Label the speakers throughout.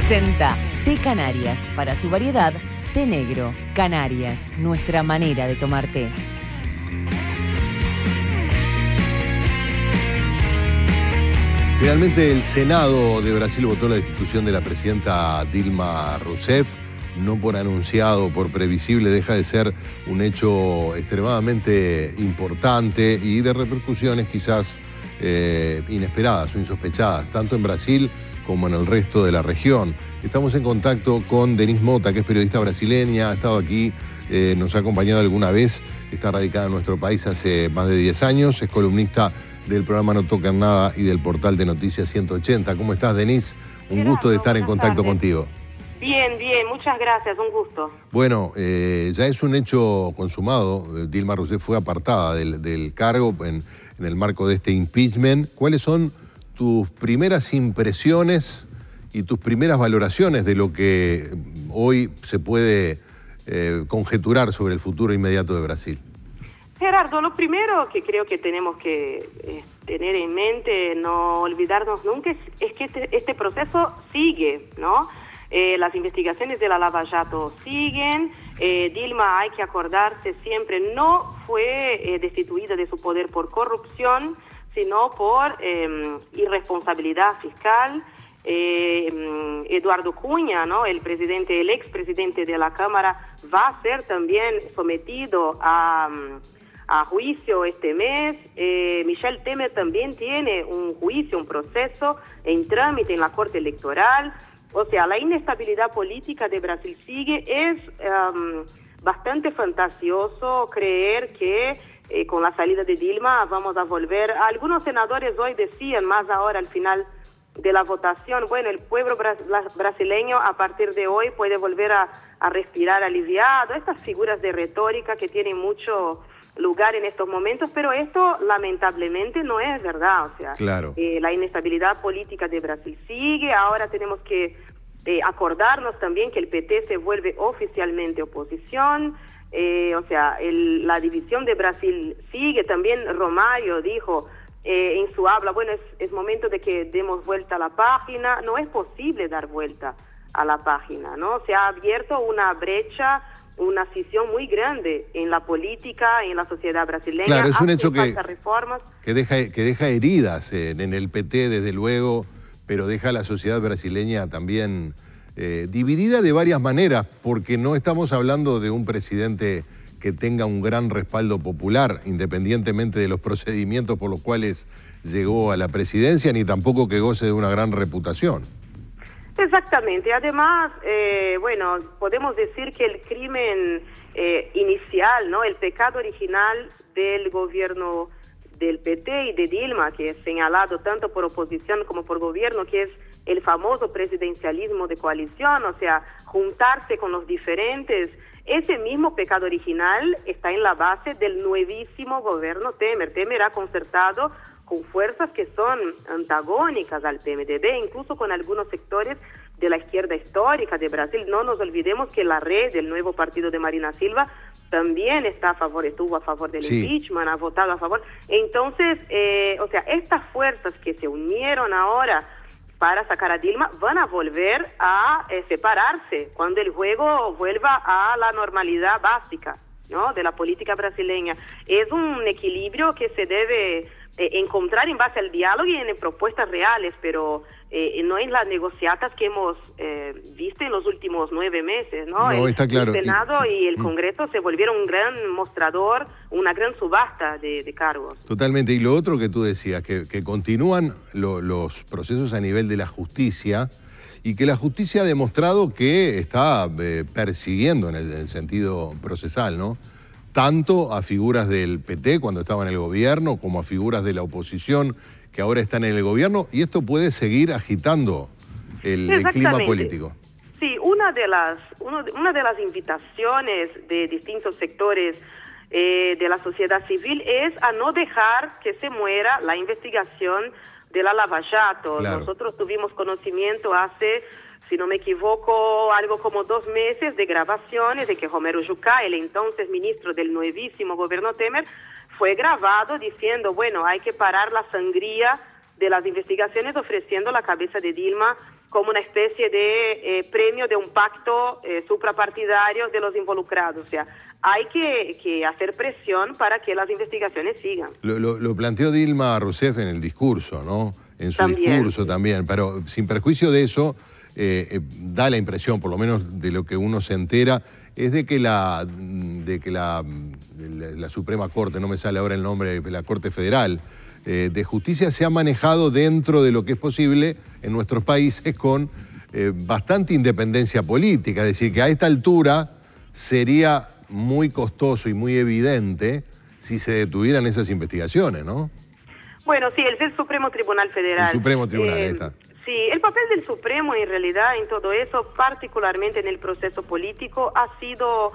Speaker 1: Presenta Té Canarias, para su variedad, té negro. Canarias, nuestra manera de tomar té.
Speaker 2: Finalmente el Senado de Brasil votó la destitución de la presidenta Dilma Rousseff. No por anunciado, por previsible, deja de ser un hecho extremadamente importante y de repercusiones quizás inesperadas o insospechadas, tanto en Brasil como en el resto de la región. Estamos en contacto con Denise Mota, que es periodista brasileña, ha estado aquí, nos ha acompañado alguna vez, está radicada en nuestro país hace más de 10 años, es columnista del programa No Tocan Nada y del portal de Noticias 180. ¿Cómo estás, Denise? Un gusto de estar en contacto contigo.
Speaker 3: Bien, muchas gracias, un gusto.
Speaker 2: Bueno, ya es un hecho consumado. Dilma Rousseff fue apartada del cargo en el marco de este impeachment. ¿Cuáles son tus primeras impresiones y tus primeras valoraciones de lo que hoy se puede conjeturar sobre el futuro inmediato de Brasil?
Speaker 3: Gerardo, lo primero que creo que tenemos que tener en mente, no olvidarnos nunca, es que este proceso sigue, ¿no? Las investigaciones de la Lava Jato siguen. Dilma, hay que acordarse siempre, no fue destituida de su poder por corrupción, sino por irresponsabilidad fiscal. Eduardo Cunha, ¿no? El expresidente de la Cámara, va a ser también sometido a juicio este mes. Michel Temer también tiene un juicio, un proceso en trámite en la Corte Electoral. O sea, la inestabilidad política de Brasil sigue. Es bastante fantasioso creer que con la salida de Dilma vamos a volver. Algunos senadores hoy decían, más ahora al final de la votación, bueno, el pueblo brasileño a partir de hoy puede volver a respirar aliviado. Estas figuras de retórica que tienen mucho lugar en estos momentos, pero esto lamentablemente no es verdad. O sea,
Speaker 2: claro.
Speaker 3: La inestabilidad política de Brasil sigue. Ahora tenemos que acordarnos también que el PT se vuelve oficialmente oposición. La división de Brasil sigue. También Romário dijo en su habla, bueno, es momento de que demos vuelta a la página. No es posible dar vuelta a la página, ¿no? Se ha abierto una brecha, una escisión muy grande en la política, en la sociedad brasileña.
Speaker 2: Claro, es un hecho
Speaker 3: que
Speaker 2: deja heridas en el PT, desde luego, pero deja a la sociedad brasileña también dividida de varias maneras, porque no estamos hablando de un presidente que tenga un gran respaldo popular, independientemente de los procedimientos por los cuales llegó a la presidencia, ni tampoco que goce de una gran reputación.
Speaker 3: Exactamente. Además, podemos decir que el crimen inicial, ¿no? El pecado original del gobierno del PT y de Dilma, que es señalado tanto por oposición como por gobierno, que es el famoso presidencialismo de coalición, o sea, juntarse con los diferentes. Ese mismo pecado original está en la base del nuevísimo gobierno Temer. Temer ha concertado con fuerzas que son antagónicas al PMDB, incluso con algunos sectores de la izquierda histórica de Brasil. No nos olvidemos que la red del nuevo partido de Marina Silva también estuvo a favor del impeachment, ha votado a favor. Entonces, estas fuerzas que se unieron ahora para sacar a Dilma van a volver a separarse cuando el juego vuelva a la normalidad básica, ¿no? De la política brasileña. Es un equilibrio que se debe encontrar en base al diálogo y en propuestas reales, pero no en las negociatas que hemos visto en los últimos 9 meses, ¿no?
Speaker 2: Está claro.
Speaker 3: El Senado y el Congreso se volvieron un gran mostrador, una gran subasta de cargos.
Speaker 2: Totalmente. Y lo otro que tú decías, que continúan los procesos a nivel de la justicia, y que la justicia ha demostrado que está persiguiendo en el sentido procesal, ¿no? Tanto a figuras del PT cuando estaba en el gobierno, como a figuras de la oposición que ahora están en el gobierno, y esto puede seguir agitando el clima político.
Speaker 3: Sí, una de las invitaciones de distintos sectores de la sociedad civil es a no dejar que se muera la investigación de la Lava Jato. Claro. Nosotros tuvimos conocimiento hace, si no me equivoco, algo como 2 meses de grabaciones de que Romero Jucá, el entonces ministro del nuevísimo gobierno Temer, fue grabado diciendo, bueno, hay que parar la sangría de las investigaciones, ofreciendo la cabeza de Dilma como una especie de premio de un pacto suprapartidario de los involucrados. O sea, hay que hacer presión para que las investigaciones sigan.
Speaker 2: Lo planteó Dilma Rousseff en el discurso, ¿no? En su
Speaker 3: También.
Speaker 2: discurso también, pero sin perjuicio de eso, da la impresión, por lo menos de lo que uno se entera, es de que la Suprema Corte, no me sale ahora el nombre, la Corte Federal de Justicia, se ha manejado dentro de lo que es posible en nuestros países con bastante independencia política. Es decir, que a esta altura sería muy costoso y muy evidente si se detuvieran esas investigaciones, ¿no?
Speaker 3: Bueno, sí, es el Supremo Tribunal Federal.
Speaker 2: El Supremo Tribunal, está.
Speaker 3: Sí, el papel del Supremo en realidad en todo eso, particularmente en el proceso político, ha sido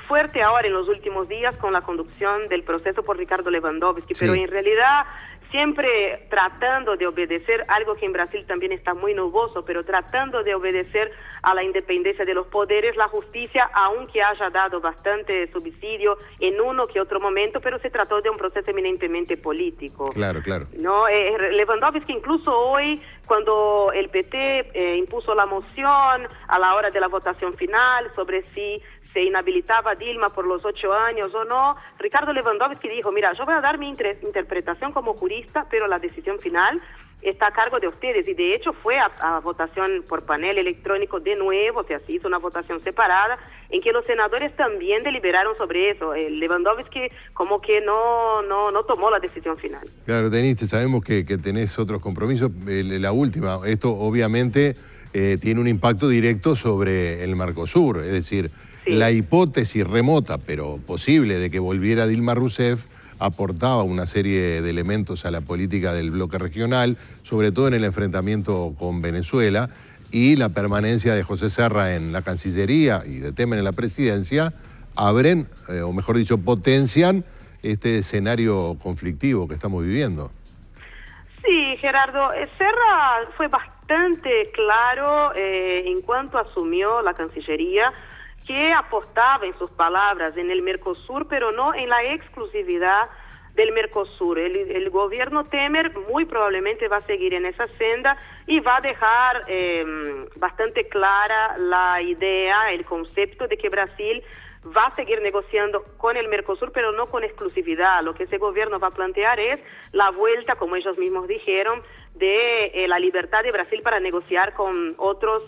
Speaker 3: fuerte ahora en los últimos días con la conducción del proceso por Ricardo Lewandowski, pero en realidad siempre tratando de obedecer, algo que en Brasil también está muy nuboso, pero tratando de obedecer a la independencia de los poderes, la justicia, aunque haya dado bastante subsidio en uno que otro momento, pero se trató de un proceso eminentemente político.
Speaker 2: Claro, claro.
Speaker 3: No, Lewandowski incluso hoy, cuando el PT impuso la moción a la hora de la votación final sobre si se inhabilitaba a Dilma por los 8 años o no, Ricardo Lewandowski dijo, mira, yo voy a dar mi interpretación como jurista, pero la decisión final está a cargo de ustedes, y de hecho fue a votación por panel electrónico de nuevo, o sea, se hizo una votación separada, en que los senadores también deliberaron sobre eso. Lewandowski como que no tomó la decisión final. Claro,
Speaker 2: Denise, sabemos que tenés otros compromisos. La última, esto obviamente tiene un impacto directo sobre el Mercosur, es decir, la hipótesis remota, pero posible, de que volviera Dilma Rousseff aportaba una serie de elementos a la política del bloque regional, sobre todo en el enfrentamiento con Venezuela, y la permanencia de José Serra en la Cancillería y de Temer en la presidencia, abren, o mejor dicho, potencian este escenario conflictivo que estamos viviendo.
Speaker 3: Sí, Gerardo, Serra fue bastante claro en cuanto asumió la Cancillería, que apostaba en sus palabras en el Mercosur, pero no en la exclusividad del Mercosur. El gobierno Temer muy probablemente va a seguir en esa senda y va a dejar bastante clara la idea, el concepto de que Brasil va a seguir negociando con el Mercosur, pero no con exclusividad. Lo que ese gobierno va a plantear es la vuelta, como ellos mismos dijeron, de la libertad de Brasil para negociar con otros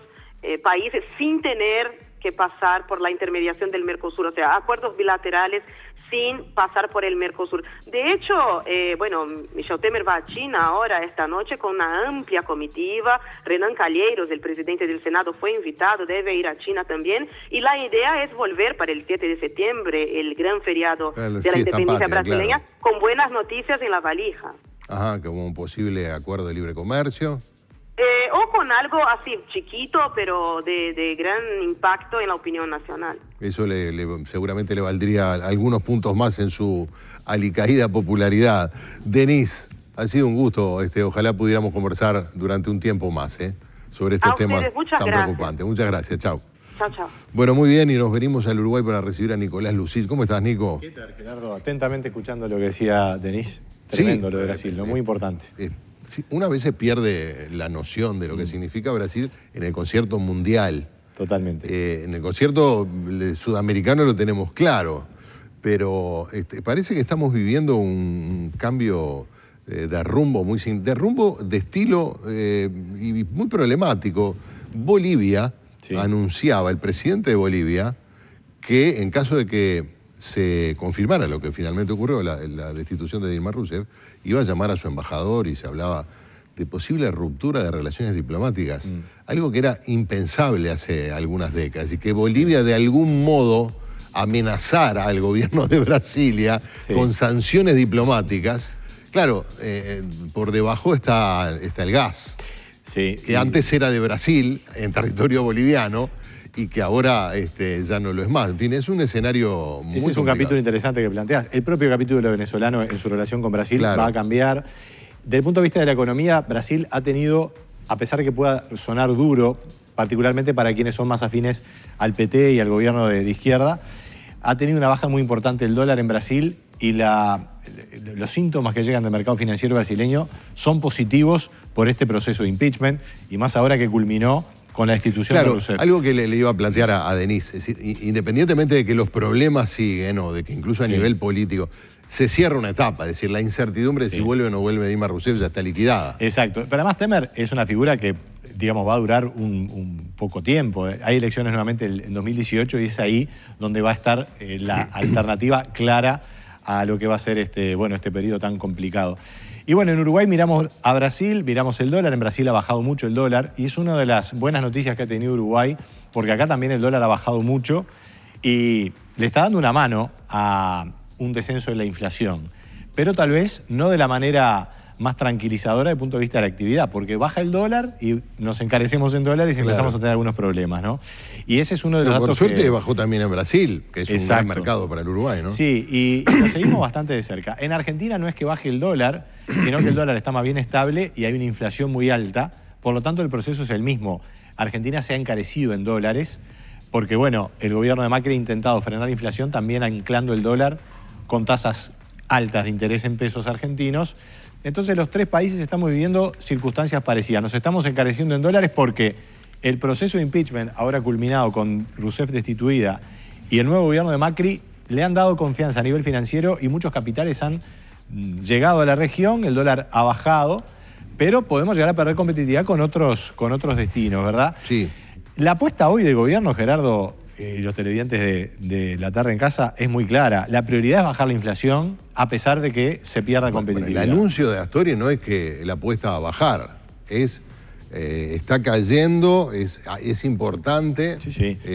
Speaker 3: países sin tener que pasar por la intermediación del Mercosur, o sea, acuerdos bilaterales sin pasar por el Mercosur. De hecho, Michel Temer va a China ahora, esta noche, con una amplia comitiva. Renan Calheiros, el presidente del Senado, fue invitado, debe ir a China también, y la idea es volver para el 7 de septiembre, el gran feriado de la independencia brasileña, con buenas noticias en la valija.
Speaker 2: Ajá, como un posible acuerdo de libre comercio.
Speaker 3: O con algo así chiquito, pero de gran impacto en la opinión nacional.
Speaker 2: Eso seguramente le valdría algunos puntos más en su alicaída popularidad. Denise, ha sido un gusto. Ojalá pudiéramos conversar durante un tiempo más sobre estos temas tan preocupantes. Muchas gracias. Chao.
Speaker 3: Chao, chao.
Speaker 2: Bueno, muy bien, y nos venimos al Uruguay para recibir a Nicolás Lucís. ¿Cómo estás, Nico?
Speaker 4: ¿Qué tal, Gerardo? Atentamente escuchando lo que decía Denise. Tremendo lo de Brasil, muy importante.
Speaker 2: Una vez se pierde la noción de lo que significa Brasil en el concierto mundial.
Speaker 4: Totalmente.
Speaker 2: En el concierto sudamericano lo tenemos claro, pero parece que estamos viviendo un cambio de rumbo, de estilo y muy problemático. Bolivia anunciaba, el presidente de Bolivia, que en caso de que se confirmara lo que finalmente ocurrió, la destitución de Dilma Rousseff, iba a llamar a su embajador y se hablaba de posible ruptura de relaciones diplomáticas, algo que era impensable hace algunas décadas, y que Bolivia de algún modo amenazara al gobierno de Brasilia con sanciones diplomáticas. Claro, por debajo está el gas, que antes era de Brasil, en territorio boliviano, y que ahora ya no lo es más. En fin, es un escenario muy complicado.
Speaker 4: Es un capítulo interesante que planteas. El propio capítulo venezolano en su relación con Brasil va a cambiar. Desde el punto de vista de la economía, Brasil ha tenido, a pesar de que pueda sonar duro, particularmente para quienes son más afines al PT y al gobierno de izquierda, ha tenido una baja muy importante del dólar en Brasil y los síntomas que llegan del mercado financiero brasileño son positivos por este proceso de impeachment, y más ahora que culminó con la destitución de Rousseff.
Speaker 2: Algo que le iba a plantear a Denise, es decir, independientemente de que los problemas siguen, o de que incluso a nivel político se cierra una etapa, es decir, la incertidumbre de si vuelve o no vuelve Dilma Rousseff ya está liquidada.
Speaker 4: Exacto, pero además Temer es una figura que, digamos, va a durar un poco tiempo. Hay elecciones nuevamente en 2018 y es ahí donde va a estar la alternativa clara a lo que va a ser este periodo tan complicado. Y bueno, en Uruguay miramos a Brasil, miramos el dólar. En Brasil ha bajado mucho el dólar y es una de las buenas noticias que ha tenido Uruguay, porque acá también el dólar ha bajado mucho y le está dando una mano a un descenso de la inflación, pero tal vez no de la manera más tranquilizadora desde el punto de vista de la actividad, porque baja el dólar y nos encarecemos en dólares y empezamos a tener algunos problemas, ¿no? Y ese es uno de los datos.
Speaker 2: Por suerte bajó también en Brasil, que es un gran mercado para el Uruguay, ¿no?
Speaker 4: Sí, y lo seguimos bastante de cerca. En Argentina no es que baje el dólar, sino que el dólar está más bien estable y hay una inflación muy alta, por lo tanto el proceso es el mismo. Argentina se ha encarecido en dólares, porque bueno, el gobierno de Macri ha intentado frenar la inflación también anclando el dólar con tasas altas de interés en pesos argentinos. Entonces los tres países estamos viviendo circunstancias parecidas. Nos estamos encareciendo en dólares porque el proceso de impeachment, ahora culminado con Rousseff destituida, y el nuevo gobierno de Macri le han dado confianza a nivel financiero y muchos capitales han llegado a la región, el dólar ha bajado, pero podemos llegar a perder competitividad con otros destinos, ¿verdad?
Speaker 2: Sí.
Speaker 4: La apuesta hoy del gobierno, Gerardo, y los televidentes de La Tarde en Casa, es muy clara. La prioridad es bajar la inflación a pesar de que se pierda competitividad.
Speaker 2: El anuncio de Astori no es que la apuesta va a bajar, está cayendo, es importante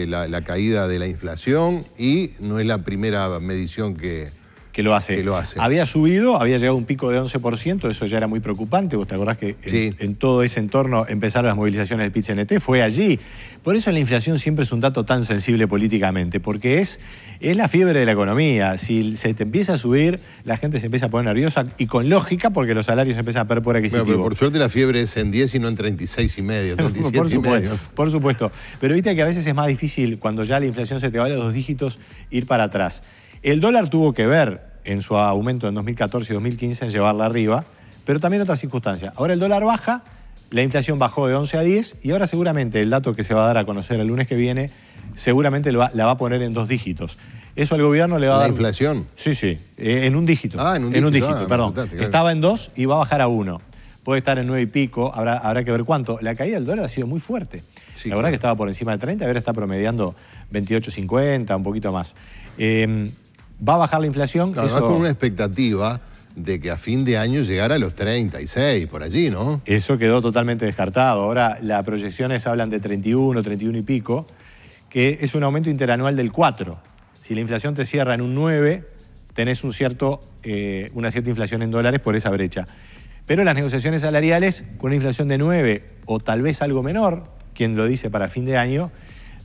Speaker 2: la caída de la inflación y no es la primera medición que lo hace.
Speaker 4: Había subido, había llegado a un pico de 11%, eso ya era muy preocupante. Vos te acordás que en todo ese entorno empezaron las movilizaciones del PIT-CNT, fue allí. Por eso la inflación siempre es un dato tan sensible políticamente, porque es la fiebre de la economía. Si se te empieza a subir, la gente se empieza a poner nerviosa y con lógica, porque los salarios empiezan a perder por adquisitivo.
Speaker 2: Pero por suerte la fiebre es en 10 y no en 36,5, 37,5.
Speaker 4: Por supuesto. Pero viste que a veces es más difícil cuando ya la inflación se te va a los 2 dígitos ir para atrás. El dólar tuvo que ver en su aumento en 2014 y 2015 en llevarla arriba, pero también otras circunstancias. Ahora el dólar baja, la inflación bajó de 11 a 10 y ahora seguramente el dato que se va a dar a conocer el lunes que viene seguramente la va a poner en 2 dígitos. Eso al gobierno le va a dar...
Speaker 2: ¿La inflación?
Speaker 4: Sí, en un dígito.
Speaker 2: En un dígito,
Speaker 4: perdón. Claro. Estaba en 2 y va a bajar a 1. Puede estar en 9 y pico, habrá que ver cuánto. La caída del dólar ha sido muy fuerte. Sí, la verdad que estaba por encima de 30, ahora está promediando 28,50, un poquito más. Va a bajar la inflación.
Speaker 2: Además con una expectativa de que a fin de año llegara a los 36, por allí, ¿no?
Speaker 4: Eso quedó totalmente descartado. Ahora las proyecciones hablan de 31 y pico, que es un aumento interanual del 4. Si la inflación te cierra en un 9, tenés una cierta inflación en dólares por esa brecha. Pero las negociaciones salariales, con una inflación de 9 o tal vez algo menor, quien lo dice para fin de año,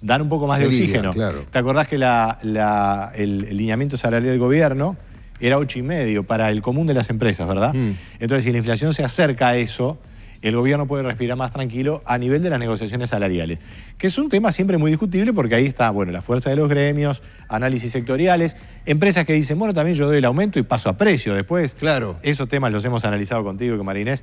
Speaker 4: dan un poco más de oxígeno.
Speaker 2: Claro.
Speaker 4: ¿Te acordás que el lineamiento salarial del gobierno era 8,5 para el común de las empresas, ¿verdad? Entonces, si la inflación se acerca a eso, el gobierno puede respirar más tranquilo a nivel de las negociaciones salariales, que es un tema siempre muy discutible porque ahí está, bueno, la fuerza de los gremios, análisis sectoriales, empresas que dicen, bueno, también yo doy el aumento y paso a precio después.
Speaker 2: Claro.
Speaker 4: Esos temas los hemos analizado contigo, con Marinés.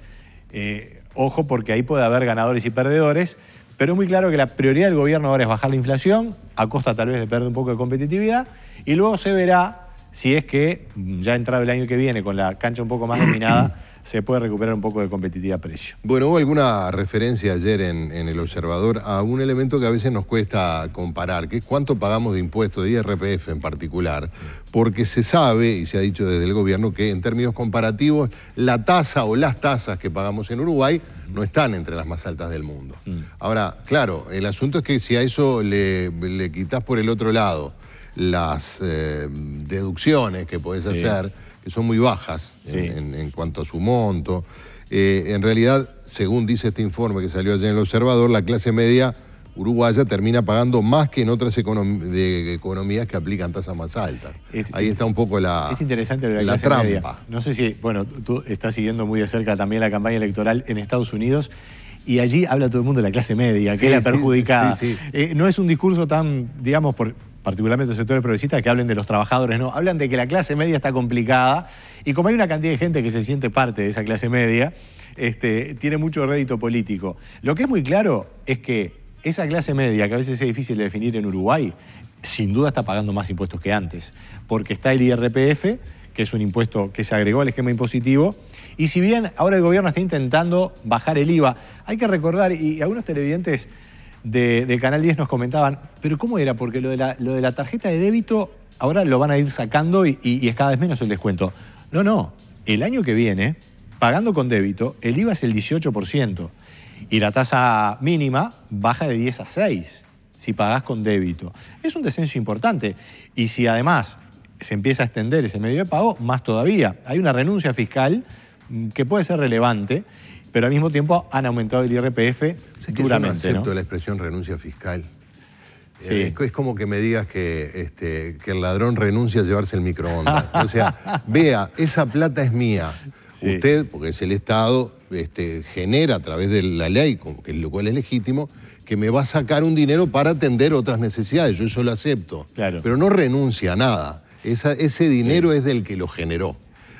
Speaker 4: Ojo, porque ahí puede haber ganadores y perdedores. Pero es muy claro que la prioridad del gobierno ahora es bajar la inflación, a costa tal vez de perder un poco de competitividad, y luego se verá si es que, ya entrado el año que viene, con la cancha un poco más dominada, se puede recuperar un poco de competitividad a precio.
Speaker 2: Bueno, hubo alguna referencia ayer en El Observador a un elemento que a veces nos cuesta comparar, que es cuánto pagamos de impuestos, de IRPF en particular, porque se sabe, y se ha dicho desde el gobierno, que en términos comparativos, la tasa o las tasas que pagamos en Uruguay no están entre las más altas del mundo. Ahora, claro, el asunto es que si a eso le quitas por el otro lado las deducciones que podés hacer, que son muy bajas en cuanto a su monto, en realidad, según dice este informe que salió ayer en El Observador, la clase media uruguaya termina pagando más que en otras economías que aplican tasas más altas. Ahí está un poco
Speaker 4: es interesante la clase
Speaker 2: trampa.
Speaker 4: Media. No sé si, bueno, tú estás siguiendo muy de cerca también la campaña electoral en Estados Unidos y allí habla todo el mundo de la clase media, que es la perjudicada. No es un discurso tan, digamos, particularmente los sectores progresistas, que hablen de los trabajadores, no, hablan de que la clase media está complicada, y como hay una cantidad de gente que se siente parte de esa clase media, tiene mucho rédito político. Lo que es muy claro es que esa clase media, que a veces es difícil de definir en Uruguay, sin duda está pagando más impuestos que antes, porque está el IRPF, que es un impuesto que se agregó al esquema impositivo, y si bien ahora el gobierno está intentando bajar el IVA, hay que recordar, y algunos televidentes de Canal 10 nos comentaban, pero ¿cómo era? Porque lo de la tarjeta de débito ahora lo van a ir sacando y es cada vez menos el descuento. No, el año que viene, pagando con débito, el IVA es el 18%, y la tasa mínima baja de 10 a 6 si pagás con débito. Es un descenso importante, y si además se empieza a extender ese medio de pago, más todavía. Hay una renuncia fiscal que puede ser relevante, pero al mismo tiempo han aumentado el IRPF duramente.
Speaker 2: Yo no acepto la expresión renuncia fiscal.
Speaker 4: Sí.
Speaker 2: Es como que me digas que el ladrón renuncia a llevarse el microondas. O sea, vea, esa plata es mía. Sí. Usted, porque es el Estado, genera a través de la ley, lo cual es legítimo, que me va a sacar un dinero para atender otras necesidades. Yo eso lo acepto.
Speaker 4: Claro.
Speaker 2: Pero no renuncia a nada. Ese dinero es del que lo generó.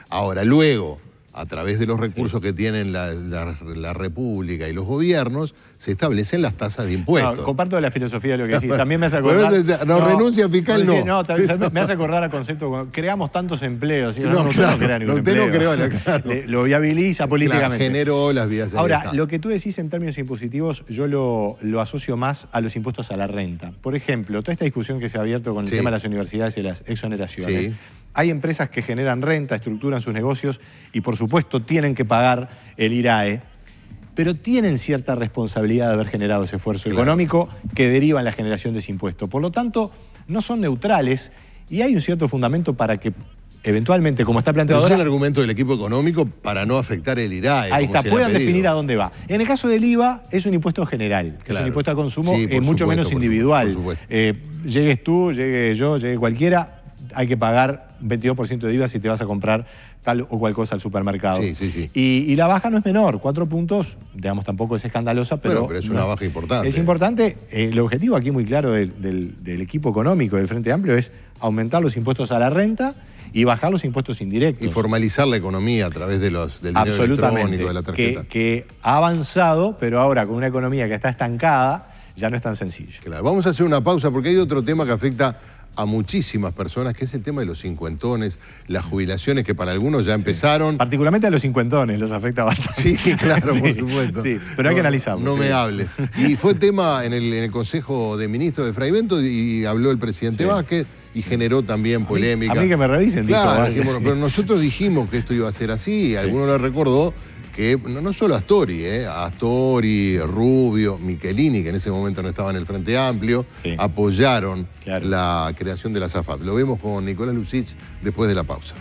Speaker 2: Ahora, luego, a través de los recursos que tienen la República y los gobiernos, se establecen las tasas de impuestos.
Speaker 4: No, comparto la filosofía de lo que decís. También me hace acordar...
Speaker 2: renuncia fiscal no.
Speaker 4: No, me hace acordar al concepto, cuando creamos tantos empleos.
Speaker 2: No, claro,
Speaker 4: crea ningún
Speaker 2: usted
Speaker 4: empleo.
Speaker 2: No creó, claro.
Speaker 4: Lo viabiliza políticamente.
Speaker 2: Claro, generó las vías.
Speaker 4: Ahora, lo que tú decís en términos impositivos, yo lo asocio más a los impuestos a la renta. Por ejemplo, toda esta discusión que se ha abierto con el tema de las universidades y las exoneraciones.
Speaker 2: Sí.
Speaker 4: Hay empresas que generan renta, estructuran sus negocios y, por supuesto, tienen que pagar el IRAE, pero tienen cierta responsabilidad de haber generado ese esfuerzo económico que deriva en la generación de ese impuesto. Por lo tanto, no son neutrales y hay un cierto fundamento para que, eventualmente, como está planteado ahora...
Speaker 2: Es el argumento del equipo económico para no afectar el IRAE.
Speaker 4: Ahí está, puedan definir a dónde va. En el caso del IVA, es un impuesto general,
Speaker 2: claro.
Speaker 4: Es un impuesto al consumo,
Speaker 2: Sí,
Speaker 4: mucho menos individual.
Speaker 2: Por supuesto.
Speaker 4: Llegues tú, llegue yo, llegue cualquiera, hay que pagar 22% de IVA si te vas a comprar tal o cual cosa al supermercado.
Speaker 2: Sí.
Speaker 4: Y la baja no es menor, 4 puntos, digamos, tampoco es escandalosa, pero
Speaker 2: es una baja importante.
Speaker 4: Es importante. El objetivo aquí muy claro del equipo económico del Frente Amplio es aumentar los impuestos a la renta y bajar los impuestos indirectos.
Speaker 2: Y formalizar la economía a través del dinero electrónico, de la tarjeta.
Speaker 4: Que ha avanzado, pero ahora con una economía que está estancada, ya no es tan sencillo.
Speaker 2: Claro, vamos a hacer una pausa porque hay otro tema que afecta a muchísimas personas, que es el tema de los cincuentones, las jubilaciones que para algunos ya empezaron.
Speaker 4: Particularmente a los cincuentones los afecta bastante.
Speaker 2: Sí, claro, por supuesto.
Speaker 4: Sí, pero hay que analizarlo.
Speaker 2: No me hable. Y fue tema en el Consejo de Ministros de Fraivento y habló el presidente Vázquez y generó también polémica.
Speaker 4: A mí que me revisen.
Speaker 2: Claro, pero nosotros dijimos que esto iba a ser así, alguno le recordó que no solo Astori, Rubio, Michelini, que en ese momento no estaba en el Frente Amplio, apoyaron la creación de la SAFAP. Lo vemos con Nicolás Lucich después de la pausa.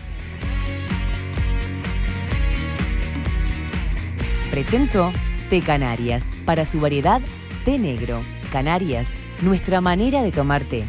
Speaker 1: Presentó Té Canarias, para su variedad té negro. Canarias, nuestra manera de tomar té.